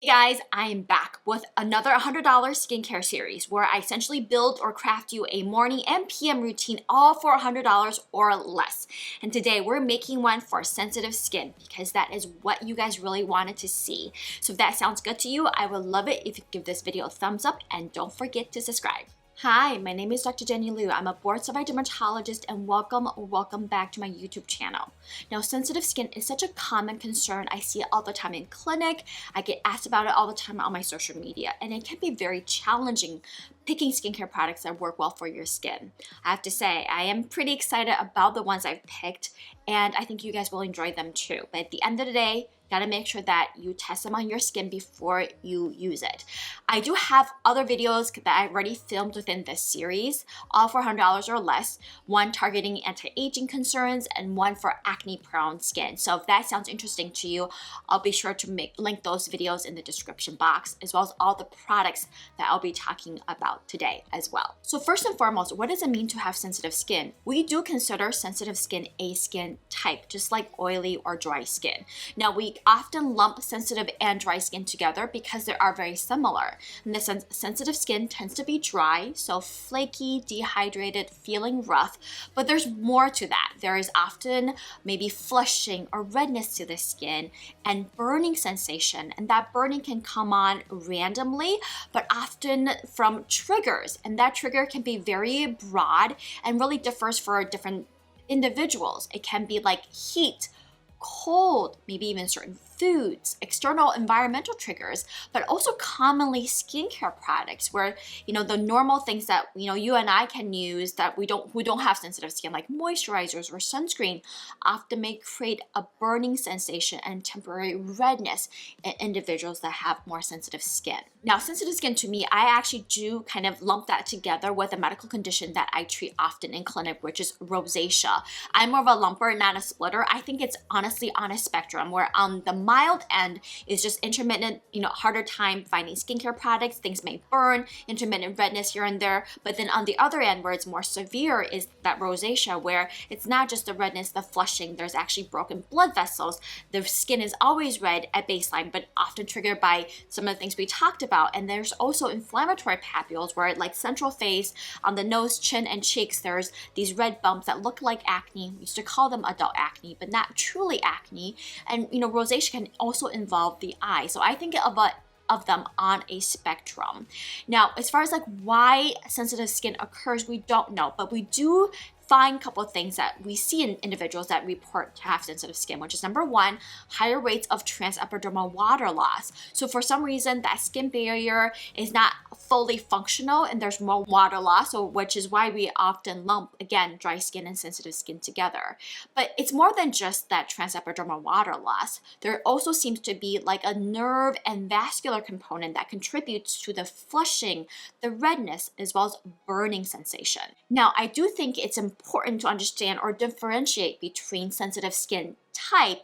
Hey guys, I am back with another $100 skincare series where I essentially build or craft you a morning and PM routine all for $100 or less. And today we're making one for sensitive skin because that is what you guys really wanted to see. So if that sounds good to you, I would love it if you give this video a thumbs up and don't forget to subscribe. Hi, my name is Dr. Jenny Liu. I'm a board-certified dermatologist and welcome back to my YouTube channel. Now, sensitive skin is such a common concern. I see it all the time in clinic. I get asked about it all the time on my social media, and it can be very challenging picking skincare products that work well for your skin. I have to say, I am pretty excited about the ones I've picked, and I think you guys will enjoy them too. But at the end of the day, gotta make sure that you test them on your skin before you use it. I do have other videos that I've already filmed within this series, all for $100 or less, one targeting anti-aging concerns and one for acne-prone skin. So if that sounds interesting to you, I'll be sure to link those videos in the description box, as well as all the products that I'll be talking about today as well. So first and foremost, what does it mean to have sensitive skin? We do consider sensitive skin a skin type, just like oily or dry skin. Now, we often lump sensitive and dry skin together because they are very similar. In the sense, sensitive skin tends to be dry, so flaky, dehydrated, feeling rough, but there's more to that. There is often maybe flushing or redness to the skin and burning sensation, and that burning can come on randomly, but often from triggers, and that trigger can be very broad and really differs for different individuals. It can be like heat, cold, maybe even certain foods, external environmental triggers, but also commonly skincare products where, the normal things that, you and I can use that who don't have sensitive skin, like moisturizers or sunscreen, often may create a burning sensation and temporary redness in individuals that have more sensitive skin. Now, sensitive skin to me, I actually do kind of lump that together with a medical condition that I treat often in clinic, which is rosacea. I'm more of a lumper, not a splitter. I think it's honestly on a spectrum where on the mild end is just intermittent, harder time finding skincare products. Things may burn, intermittent redness here and there. But then on the other end, where it's more severe, is that rosacea, where it's not just the redness, the flushing. There's actually broken blood vessels. The skin is always red at baseline, but often triggered by some of the things we talked about. And there's also inflammatory papules, where like central face, on the nose, chin, and cheeks, there's these red bumps that look like acne. We used to call them adult acne, but not truly acne. And rosacea can also involve the eye. So I think of them on a spectrum. Now, as far as like why sensitive skin occurs, we don't know, but we do find a couple of things that we see in individuals that report to have sensitive skin, which is number one, higher rates of transepidermal water loss. So for some reason, that skin barrier is not fully functional and there's more water loss, which is why we often lump, again, dry skin and sensitive skin together. But it's more than just that transepidermal water loss. There also seems to be like a nerve and vascular component that contributes to the flushing, the redness, as well as burning sensation. Now, I do think it's important to understand or differentiate between sensitive skin type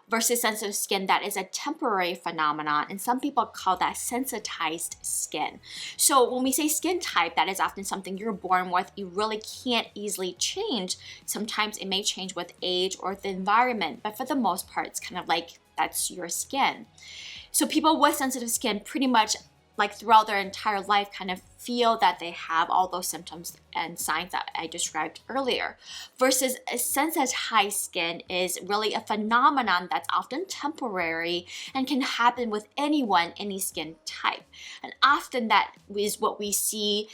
versus sensitive skin that is a temporary phenomenon, and some people call that sensitized skin. So when we say skin type, that is often something you're born with, you really can't easily change. Sometimes it may change with age or the environment, but for the most part, it's kind of like that's your skin. So people with sensitive skin pretty much like throughout their entire life kind of feel that they have all those symptoms and signs that I described earlier. Versus a sensitized skin is really a phenomenon that's often temporary and can happen with anyone, any skin type. And often that is what we see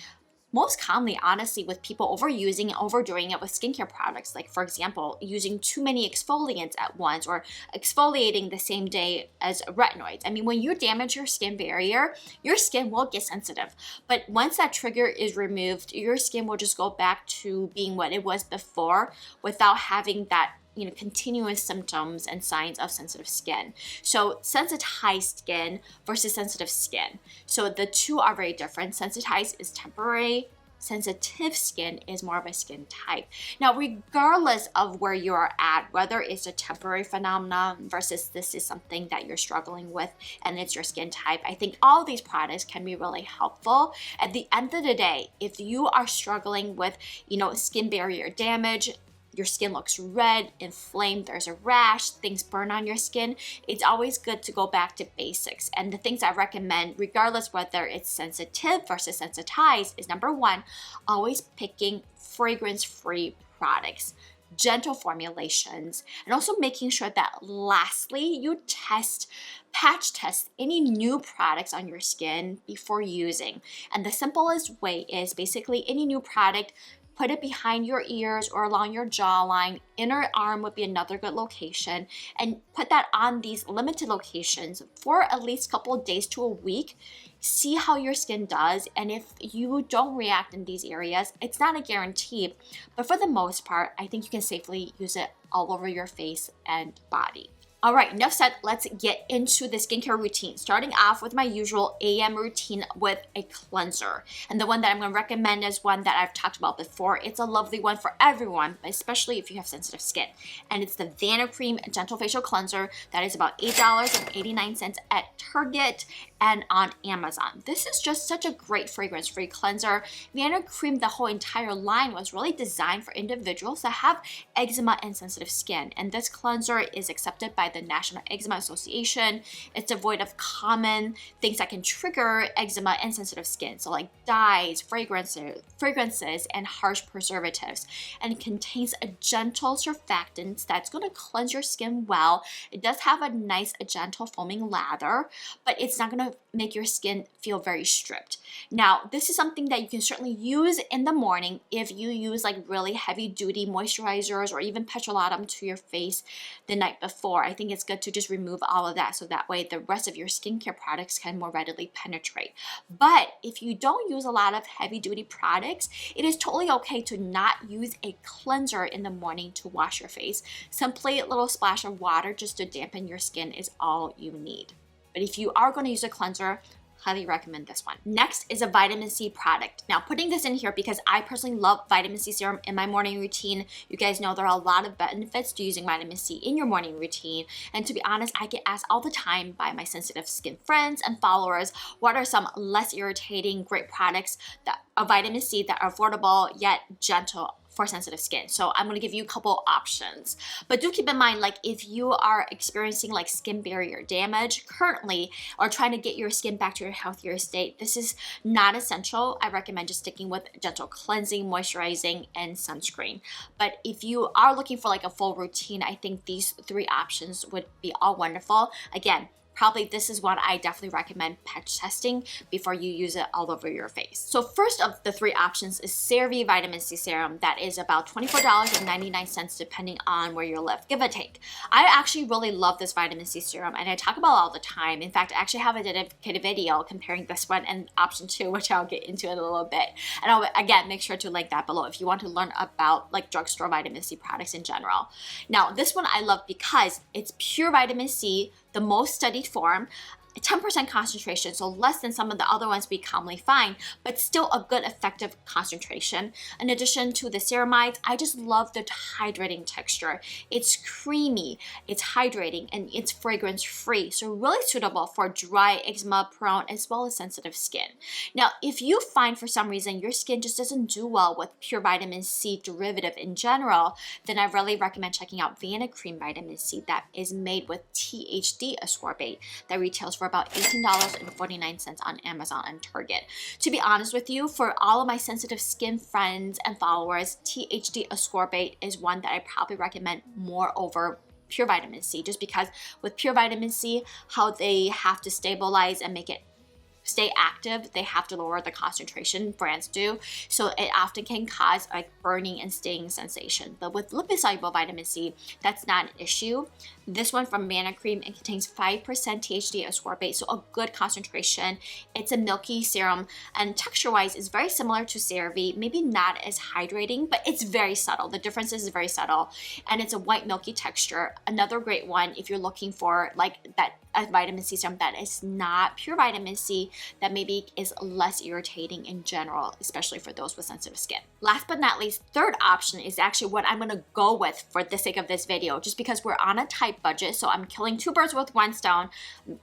most commonly, honestly, with people overusing and overdoing it with skincare products. Like, for example, using too many exfoliants at once or exfoliating the same day as retinoids. I mean, when you damage your skin barrier, your skin will get sensitive. But once that trigger is removed, your skin will just go back to being what it was before without having that continuous symptoms and signs of sensitive skin. So sensitized skin versus sensitive skin. So the two are very different. Sensitized is temporary. Sensitive skin is more of a skin type. Now, regardless of where you are at, whether it's a temporary phenomenon versus this is something that you're struggling with and it's your skin type, I think all these products can be really helpful. At the end of the day, if you are struggling with, skin barrier damage, your skin looks red, inflamed, there's a rash, things burn on your skin, it's always good to go back to basics. And the things I recommend, regardless whether it's sensitive versus sensitized, is number one, always picking fragrance-free products, gentle formulations, and also making sure that lastly, you patch test any new products on your skin before using. And the simplest way is basically any new product, put it behind your ears or along your jawline. Inner arm would be another good location, and put that on these limited locations for at least a couple of days to a week. See how your skin does, and if you don't react in these areas, it's not a guarantee, but for the most part, I think you can safely use it all over your face and body. All right, enough said, let's get into the skincare routine. Starting off with my usual AM routine with a cleanser. And the one that I'm gonna recommend is one that I've talked about before. It's a lovely one for everyone, especially if you have sensitive skin. And it's the Cream Gentle Facial Cleanser that is about $8.89 at Target and on Amazon. This is just such a great fragrance-free cleanser. Cream, the whole entire line, was really designed for individuals that have eczema and sensitive skin. And this cleanser is accepted by the National Eczema Association. It's devoid of common things that can trigger eczema and sensitive skin, so like dyes, fragrances, and harsh preservatives. And it contains a gentle surfactant that's going to cleanse your skin well. It does have a nice, gentle foaming lather, but it's not going to make your skin feel very stripped. Now, this is something that you can certainly use in the morning if you use like really heavy duty moisturizers or even petrolatum to your face the night before. I think it's good to just remove all of that so that way the rest of your skincare products can more readily penetrate. But if you don't use a lot of heavy duty products, it is totally okay to not use a cleanser in the morning to wash your face. Simply a little splash of water just to dampen your skin is all you need. But if you are going to use a cleanser, highly recommend this one. Next is a vitamin C product. Now, putting this in here because I personally love vitamin C serum in my morning routine. You guys know there are a lot of benefits to using vitamin C in your morning routine. And to be honest, I get asked all the time by my sensitive skin friends and followers, what are some less irritating, great products of vitamin C that are affordable yet gentle for sensitive skin. So I'm gonna give you a couple options. But do keep in mind, like if you are experiencing like skin barrier damage currently or trying to get your skin back to your healthier state, this is not essential. I recommend just sticking with gentle cleansing, moisturizing, and sunscreen. But if you are looking for like a full routine, I think these three options would be all wonderful. Again, probably this is what I definitely recommend patch testing before you use it all over your face. So first of the three options is CeraVe Vitamin C Serum. That is about $24.99 depending on where you live, give or take. I actually really love this vitamin C serum and I talk about it all the time. In fact, I actually have a dedicated video comparing this one and option 2, which I'll get into in a little bit. And I'll again make sure to link that below if you want to learn about like drugstore vitamin C products in general. Now, this one I love because it's pure vitamin C, the most studied form, 10% concentration, so less than some of the other ones we commonly find, but still a good effective concentration. In addition to the ceramides, I just love the hydrating texture. It's creamy, it's hydrating, and it's fragrance free, so really suitable for dry, eczema prone, as well as sensitive skin. Now, if you find for some reason your skin just doesn't do well with pure vitamin C derivative in general, then I really recommend checking out Cream Vitamin C that is made with THD ascorbate that retails for about $18.49 on Amazon and Target. To be honest with you, for all of my sensitive skin friends and followers, THD ascorbate is one that I probably recommend more over pure vitamin C, just because with pure vitamin C, how they have to stabilize and make it stay active, they have to lower the concentration, brands do, so it often can cause like burning and stinging sensation. But with lipid-soluble vitamin C, that's not an issue. This one from Cream, it contains 5% THD ascorbate, so a good concentration. It's a milky serum, and texture-wise is very similar to CeraVe, maybe not as hydrating, but it's very subtle. The difference is very subtle, and it's a white milky texture. Another great one if you're looking for like that a vitamin C serum that is not pure vitamin C, that maybe is less irritating in general, especially for those with sensitive skin. Last but not least, third option is actually what I'm gonna go with for the sake of this video, just because we're on a tight budget. So I'm killing two birds with one stone,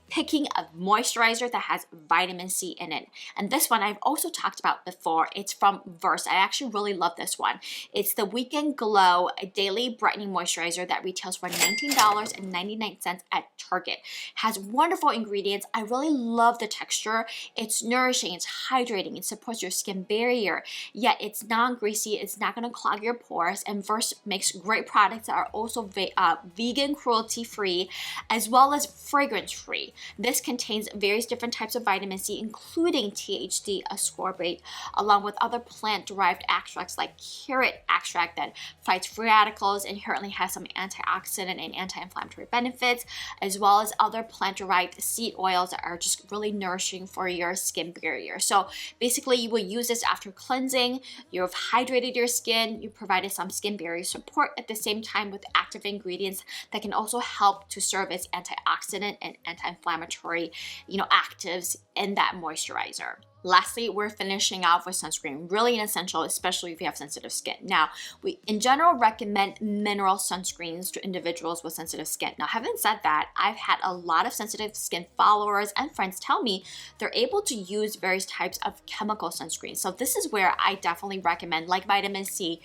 picking a moisturizer that has vitamin C in it. And this one I've also talked about before. It's from Verse. I actually really love this one. It's the Weekend Glow Daily Brightening Moisturizer that retails for $19.99 at Target. It has wonderful ingredients. I really love the texture. It's nourishing, it's hydrating, it supports your skin barrier, yet it's non-greasy, it's not gonna clog your pores, and Verse makes great products that are also vegan, cruelty-free, as well as fragrance-free. This contains various different types of vitamin C, including THC ascorbate, along with other plant-derived extracts like carrot extract that fights free radicals, inherently has some antioxidant and anti-inflammatory benefits, as well as other plant-derived seed oils that are just really nourishing for your skin barrier. So basically, you will use this after cleansing, you've hydrated your skin, you provided some skin barrier support at the same time with active ingredients that can also help to serve as antioxidant and anti-inflammatory, actives in that moisturizer. Lastly, we're finishing off with sunscreen, really an essential, especially if you have sensitive skin. Now, we in general recommend mineral sunscreens to individuals with sensitive skin. Now, having said that, I've had a lot of sensitive skin followers and friends tell me they're able to use various types of chemical sunscreens. So this is where I definitely recommend, like vitamin C,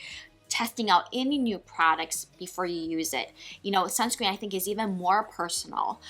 testing out any new products before you use it. Sunscreen I think is even more personal.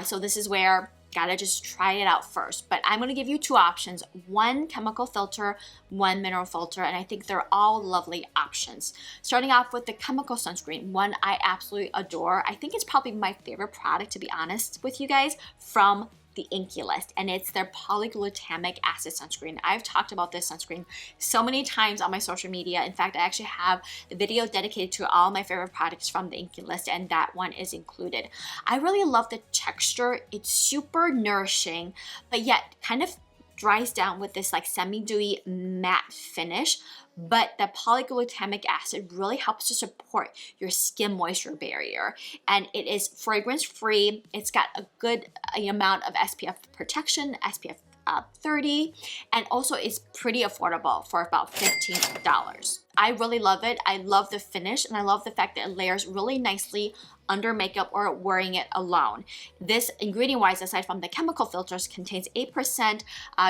So this is where gotta just try it out first. But I'm gonna give you two options, one chemical filter, one mineral filter, and I think they're all lovely options. Starting off with the chemical sunscreen, one I absolutely adore. I think it's probably my favorite product, to be honest with you guys, from the Inkey List, and it's their polyglutamic acid sunscreen. I've talked about this sunscreen so many times on my social media. In fact, I actually have a video dedicated to all my favorite products from the Inkey List, and that one is included. I really love the texture. It's super nourishing, but yet kind of dries down with this like semi-dewy matte finish. But the polyglutamic acid really helps to support your skin moisture barrier. And it is fragrance free. It's got a good amount of SPF protection, SPF 30, and also is pretty affordable for about $15. I really love it. I love the finish, and I love the fact that it layers really nicely under makeup or wearing it alone. This ingredient-wise, aside from the chemical filters, contains 8%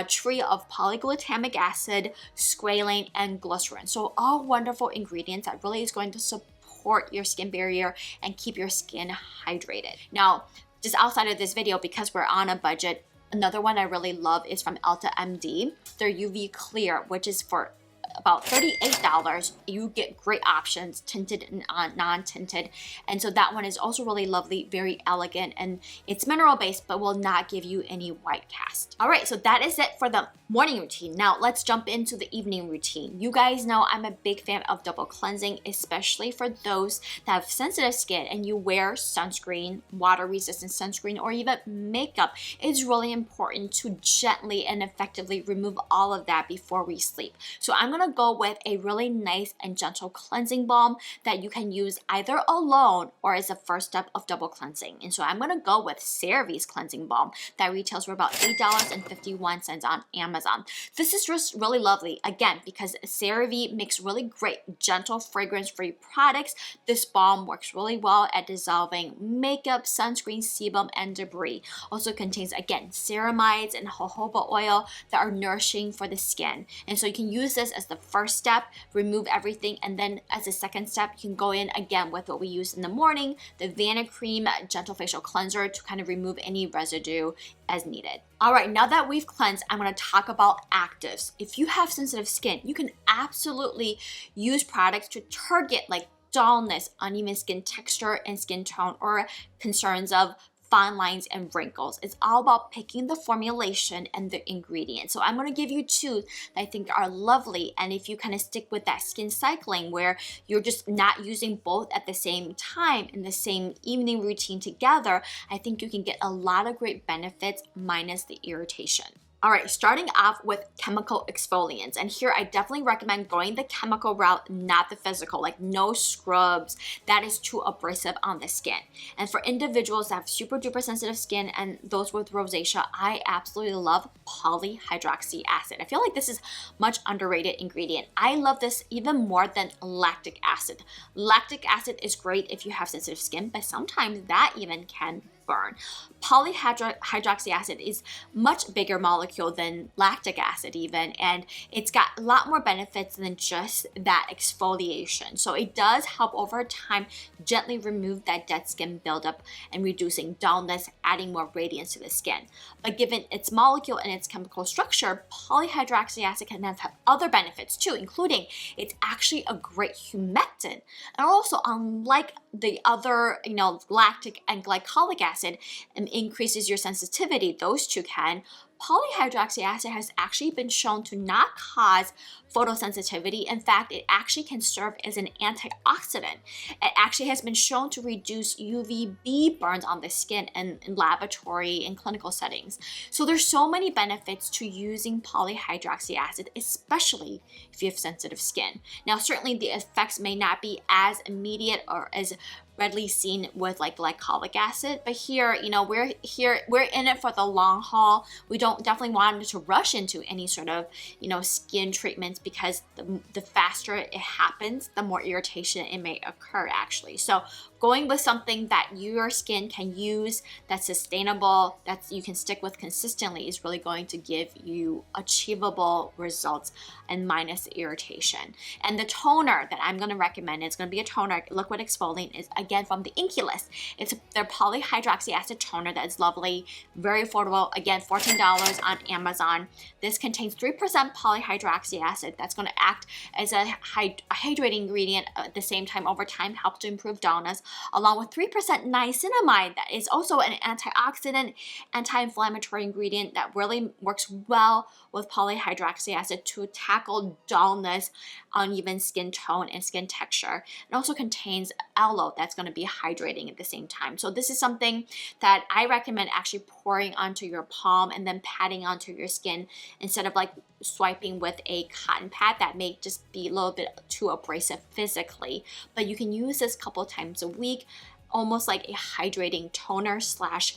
tree of polyglutamic acid, squalane, and glycerin. So all wonderful ingredients that really is going to support your skin barrier and keep your skin hydrated. Now, just outside of this video, because we're on a budget, another one I really love is from Ulta MD, their UV Clear, which is for about $38. You get great options, tinted and non-tinted. And so that one is also really lovely, very elegant, and it's mineral based, but will not give you any white cast. All right, so that is it for the morning routine. Now let's jump into the evening routine. You guys know I'm a big fan of double cleansing, especially for those that have sensitive skin and you wear sunscreen, water resistant sunscreen, or even makeup. It's really important to gently and effectively remove all of that before we sleep. So I'm gonna go with a really nice and gentle cleansing balm that you can use either alone or as a first step of double cleansing. And so I'm gonna go with CeraVe's cleansing balm that retails for about $8.51 on Amazon. This is just really lovely, again, because CeraVe makes really great, gentle, fragrance-free products. This balm works really well at dissolving makeup, sunscreen, sebum, and debris. Also contains, again, ceramides and jojoba oil that are nourishing for the skin. And so you can use this as the first step, remove everything, and then as a second step, you can go in again with what we use in the morning, the Vanicream Gentle Facial Cleanser, to kind of remove any residue as needed. All right, now that we've cleansed, I'm gonna talk about actives. If you have sensitive skin, you can absolutely use products to target like dullness, uneven skin texture and skin tone, or concerns of fine lines and wrinkles. It's all about picking the formulation and the ingredients. So I'm going to give you two that I think are lovely, and if you kind of stick with that skin cycling where you're just not using both at the same time in the same evening routine together, I think you can get a lot of great benefits minus the irritation. All right, starting off with chemical exfoliants. And here I definitely recommend going the chemical route, not the physical, like no scrubs. That is too abrasive on the skin. And for individuals that have super duper sensitive skin and those with rosacea, I absolutely love polyhydroxy acid. I feel like this is much underrated ingredient. I love this even more than lactic acid. Lactic acid is great if you have sensitive skin, but sometimes that even can burn. Polyhydroxy acid is much bigger molecule than lactic acid even, and it's got a lot more benefits than just that exfoliation. So it does help over time gently remove that dead skin buildup and reducing dullness, adding more radiance to the skin. But given its molecule and its chemical structure, polyhydroxy acid can have other benefits too, including it's actually a great humectant. And also, unlike the other, lactic and glycolic acid, increases your sensitivity, those two can. Polyhydroxy acid has actually been shown to not cause photosensitivity. In fact, it actually can serve as an antioxidant. It actually has been shown to reduce UVB burns on the skin in laboratory and clinical settings. So there's so many benefits to using polyhydroxy acid, especially if you have sensitive skin. Now, certainly the effects may not be as immediate or as readily seen with like glycolic acid, but here, we're in it for the long haul. We don't definitely want to rush into any sort of, skin treatments, because the faster it happens, the more irritation it may occur actually. So going with something that your skin can use, that's sustainable, that you can stick with consistently, is really going to give you achievable results and minus the irritation. And the toner that I'm going to recommend, it's going to be a toner, liquid exfoliant, is again from the Inky List. It's their polyhydroxy acid toner that is lovely, very affordable. Again, $14 on Amazon. This contains 3% polyhydroxy acid that's going to act as a hydrating ingredient at the same time. Over time, help to improve dullness, along with 3% niacinamide that is also an antioxidant, anti-inflammatory ingredient that really works well with polyhydroxy acid to tackle dullness, uneven skin tone, and skin texture. It also contains aloe that's going to be hydrating at the same time. So this is something that I recommend actually pouring onto your palm and then patting onto your skin instead of like swiping with a cotton pad. That may just be a little bit too abrasive physically, but you can use this a couple times a week, almost like a hydrating toner slash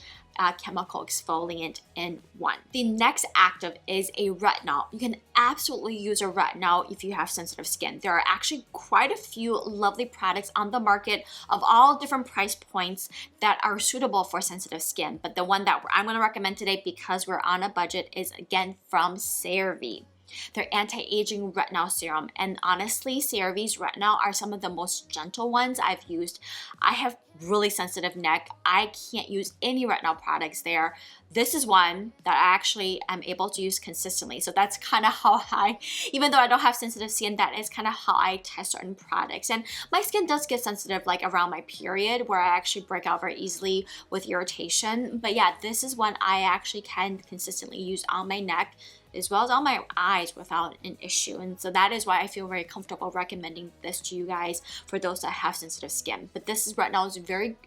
chemical exfoliant in one. The next active is a retinol. You can absolutely use a retinol if you have sensitive skin. There are actually quite a few lovely products on the market of all different price points that are suitable for sensitive skin. But the one that I'm going to recommend today, because we're on a budget, is again from CeraVe. Their anti-aging retinol serum. And honestly, CeraVe's retinol are some of the most gentle ones I've used. I have really sensitive neck. I can't use any retinol products there. This is one that I actually am able to use consistently. So that's kind of how even though I don't have sensitive skin, that is kind of how I test certain products. And my skin does get sensitive like around my period, where I actually break out very easily with irritation. But yeah, this is one I actually can consistently use on my neck as well as on my eyes without an issue. And so that is why I feel very comfortable recommending this to you guys for those that have sensitive skin. But this retinol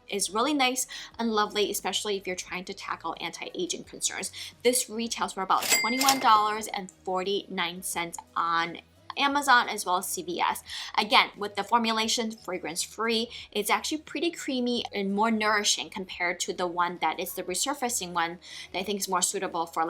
is really nice and lovely, especially if you're trying to tackle anti-aging concerns. This retails for about $21.49 on Amazon as well as CVS. Again, with the formulation fragrance-free, it's actually pretty creamy and more nourishing compared to the one that is the resurfacing one that I think is more suitable for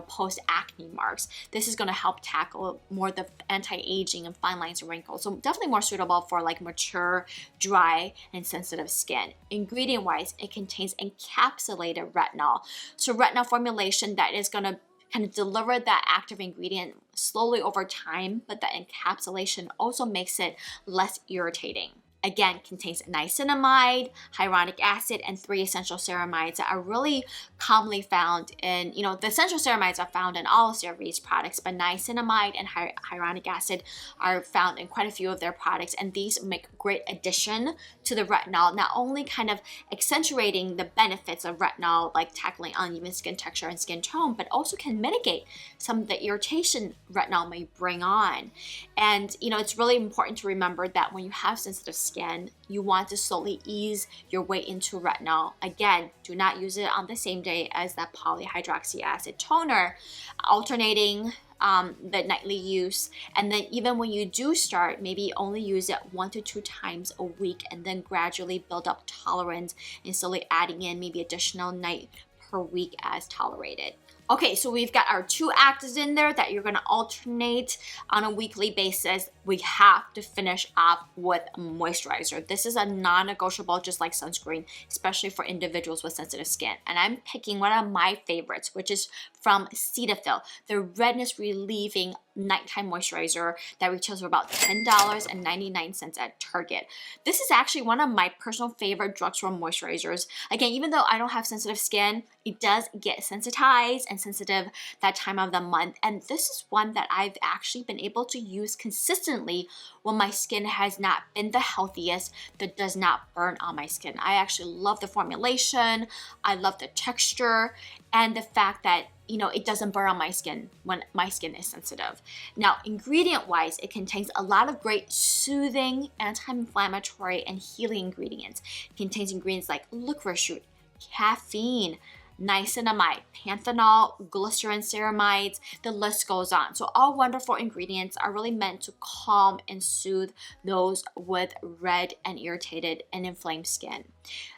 post-acne marks. This is going to help tackle more the anti-aging and fine lines and wrinkles. So definitely more suitable for mature, dry, and sensitive skin. Ingredient-wise, it contains encapsulated retinol. So retinol formulation that is going to kind of deliver that active ingredient slowly over time, but that encapsulation also makes it less irritating. Again, contains niacinamide, hyaluronic acid, and 3 essential ceramides that are really commonly found in, the essential ceramides are found in all of CeraVe's products, but niacinamide and hyaluronic acid are found in quite a few of their products, and these make a great addition to the retinol, not only kind of accentuating the benefits of retinol, like tackling uneven skin texture and skin tone, but also can mitigate some of the irritation retinol may bring on. And, it's really important to remember that when you have sensitive skin, skin, you want to slowly ease your way into retinol. Again, do not use it on the same day as that polyhydroxy acid toner, alternating the nightly use. And then even when you do start, maybe only use it 1 to 2 times a week, and then gradually build up tolerance and slowly adding in maybe additional night per week as tolerated. Okay, so we've got our 2 actives in there that you're gonna alternate on a weekly basis. We have to finish off with moisturizer. This is a non-negotiable, just like sunscreen, especially for individuals with sensitive skin. And I'm picking one of my favorites, which is from Cetaphil, the redness relieving nighttime moisturizer that retails for about $10.99 at Target. This is actually one of my personal favorite drugstore moisturizers. Again, even though I don't have sensitive skin, it does get sensitized and sensitive that time of the month. And this is one that I've actually been able to use consistently when my skin has not been the healthiest, that does not burn on my skin. I actually love the formulation, I love the texture, and the fact that it doesn't burn on my skin when my skin is sensitive. Now, ingredient-wise, it contains a lot of great soothing, anti-inflammatory, and healing ingredients. It contains ingredients like licorice root, caffeine, niacinamide, panthenol, glycerin ceramides, the list goes on. So all wonderful ingredients are really meant to calm and soothe those with red and irritated and inflamed skin.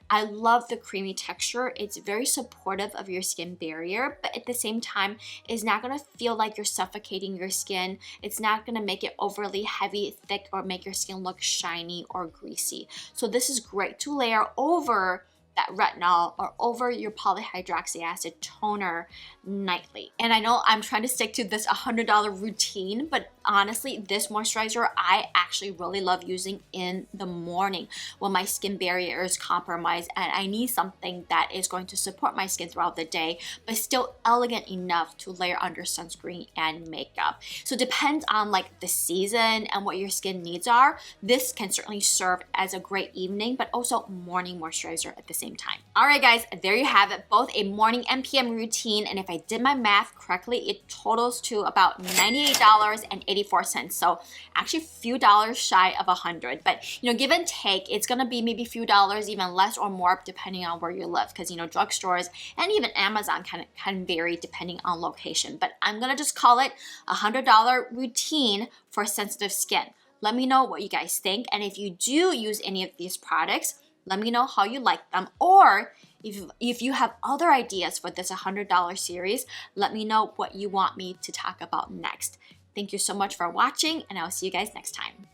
I love the creamy texture. It's very supportive of your skin barrier, but at the same time, it's not gonna feel like you're suffocating your skin. It's not gonna make it overly heavy, thick, or make your skin look shiny or greasy. So this is great to layer over that retinol or over your polyhydroxy acid toner nightly. And I know I'm trying to stick to this $100 routine, but honestly, this moisturizer I actually really love using in the morning when my skin barrier is compromised and I need something that is going to support my skin throughout the day, but still elegant enough to layer under sunscreen and makeup. So it depends on like the season and what your skin needs are. This can certainly serve as a great evening, but also morning moisturizer at the same time. All right, guys, there you have it, both a morning and PM routine. And if I did my math correctly, it totals to about $98.84. So actually a few dollars shy of 100, but give and take, it's gonna be maybe a few dollars, even less or more, depending on where you live. Because drugstores and even Amazon can vary depending on location. But I'm gonna just call it a $100 routine for sensitive skin. Let me know what you guys think, and if you do use any of these products, let me know how you like them, or if you have other ideas for this $100 series, let me know what you want me to talk about next. Thank you so much for watching, and I'll see you guys next time.